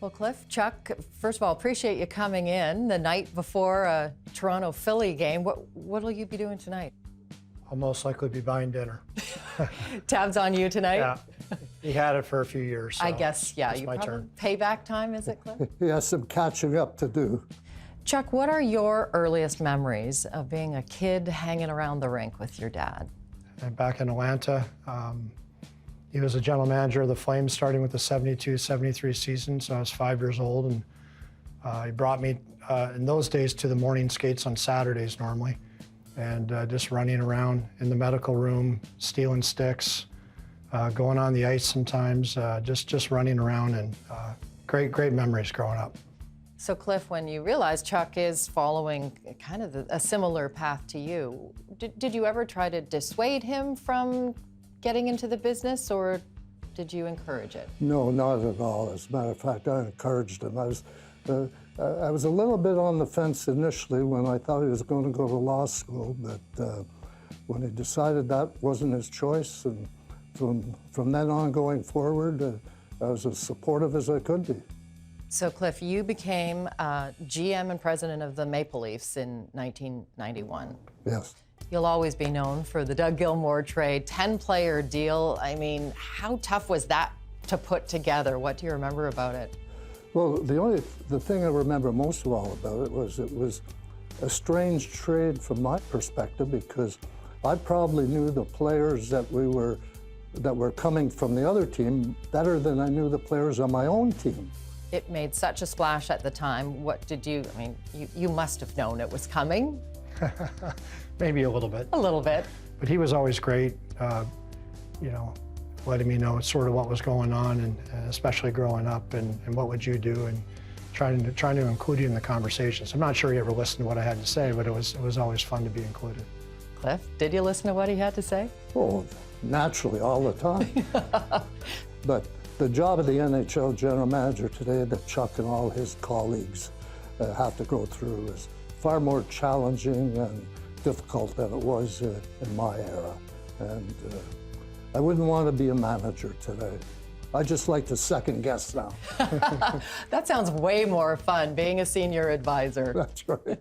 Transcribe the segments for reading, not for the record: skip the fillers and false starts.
Well, Cliff, Chuck, first of all, appreciate you coming in the night before a Toronto-Philly game. What will you be doing tonight? I'll most likely be buying dinner. Tabs on you tonight? Yeah, he had it for a few years. So I guess, yeah. it's my turn. Payback time, is it, Cliff? He has some catching up to do. Chuck, what are your earliest memories of being a kid hanging around the rink with your dad? And back in Atlanta, he was a general manager of the Flames starting with the 72-73 season, so I was 5 years old, and he brought me, in those days, to the morning skates on Saturdays normally, and just running around in the medical room, stealing sticks, going on the ice sometimes, just running around, and great memories growing up. So, Cliff, when you realize Chuck is following kind of a similar path to you, did you ever try to dissuade him from getting into the business, or did you encourage it? No, not at all. As a matter of fact, I encouraged him. I was a little bit on the fence initially when I thought he was going to go to law school, but when he decided that wasn't his choice, and from then on going forward, I was as supportive as I could be. So, Cliff, you became GM and president of the Maple Leafs in 1991. Yes. You'll always be known for the Doug Gilmour trade, 10-player deal. I mean, how tough was that to put together? What do you remember about it? Well, the thing I remember most of all about it was a strange trade from my perspective, because I probably knew the players that were coming from the other team better than I knew the players on my own team. It made such a splash at the time. What did you, I mean, you must have known it was coming. Maybe a little bit. A little bit. But he was always great, you know, letting me know sort of what was going on, and especially growing up, and what would you do, and trying to include you in the conversations. I'm not sure he ever listened to what I had to say, but it was always fun to be included. Cliff, did you listen to what he had to say? Oh, naturally, all the time. But the job of the NHL general manager today that Chuck and all his colleagues have to go through is far more challenging and difficult than it was in my era. And I wouldn't want to be a manager today. I just like to second guess now. That sounds way more fun, being a senior advisor. That's right.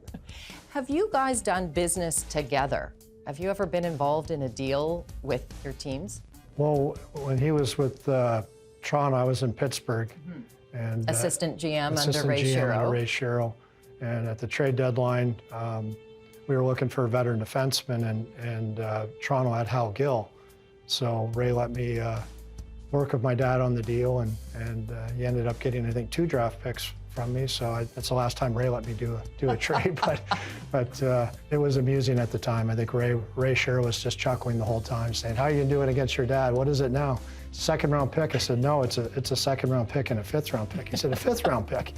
Have you guys done business together? Have you ever been involved in a deal with your teams? Well, when he was with Toronto, I was in Pittsburgh. And Assistant GM assistant under Ray GM Shero. Under Ray Shero. And at the trade deadline, we were looking for a veteran defenseman, and Toronto had Hal Gill. So Ray let me work with my dad on the deal, and he ended up getting, I think, 2 draft picks from me. So that's the last time Ray let me do a trade. but it was amusing at the time. I think Ray Shero was just chuckling the whole time, saying, "How are you doing against your dad? What is it now? Second-round pick?" I said, "No, it's a second-round pick and a fifth-round pick." He said, "A fifth-round pick?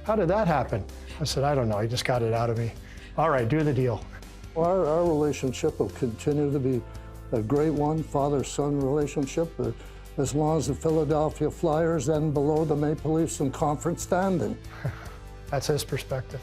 How did that happen?" I said, "I don't know. He just got it out of me." All right, do the deal. Our relationship will continue to be a great one, father-son relationship, as long as the Philadelphia Flyers end below the Maple Leafs in conference standing. That's his perspective.